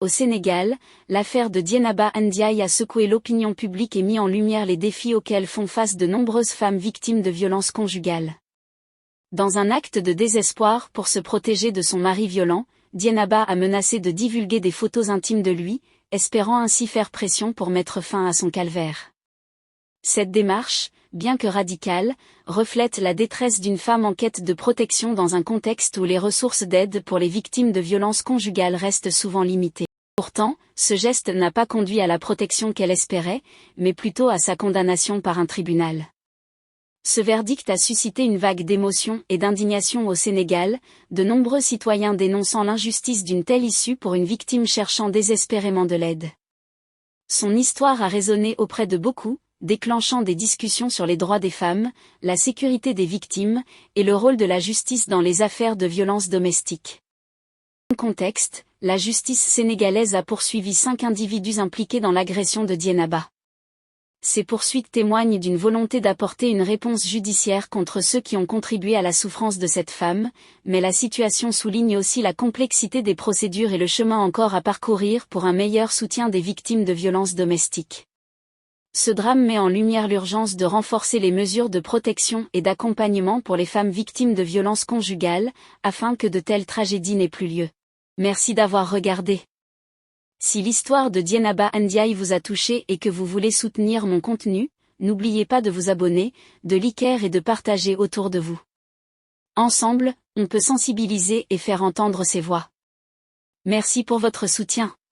Au Sénégal, l'affaire de Dieynaba Ndiaye a secoué l'opinion publique et mis en lumière les défis auxquels font face de nombreuses femmes victimes de violences conjugales. Dans un acte de désespoir pour se protéger de son mari violent, Dieynaba a menacé de divulguer des photos intimes de lui, espérant ainsi faire pression pour mettre fin à son calvaire. Cette démarche, bien que radicale, reflète la détresse d'une femme en quête de protection dans un contexte où les ressources d'aide pour les victimes de violences conjugales restent souvent limitées. Pourtant, ce geste n'a pas conduit à la protection qu'elle espérait, mais plutôt à sa condamnation par un tribunal. Ce verdict a suscité une vague d'émotion et d'indignation au Sénégal, de nombreux citoyens dénonçant l'injustice d'une telle issue pour une victime cherchant désespérément de l'aide. Son histoire a résonné auprès de beaucoup, déclenchant des discussions sur les droits des femmes, la sécurité des victimes, et le rôle de la justice dans les affaires de violences domestiques. Dans ce contexte, la justice sénégalaise a poursuivi 5 individus impliqués dans l'agression de Dieynaba. Ces poursuites témoignent d'une volonté d'apporter une réponse judiciaire contre ceux qui ont contribué à la souffrance de cette femme, mais la situation souligne aussi la complexité des procédures et le chemin encore à parcourir pour un meilleur soutien des victimes de violences domestiques. Ce drame met en lumière l'urgence de renforcer les mesures de protection et d'accompagnement pour les femmes victimes de violences conjugales, afin que de telles tragédies n'aient plus lieu. Merci d'avoir regardé. Si l'histoire de Dieynaba Ndiaye vous a touché et que vous voulez soutenir mon contenu, n'oubliez pas de vous abonner, de liker et de partager autour de vous. Ensemble, on peut sensibiliser et faire entendre ces voix. Merci pour votre soutien.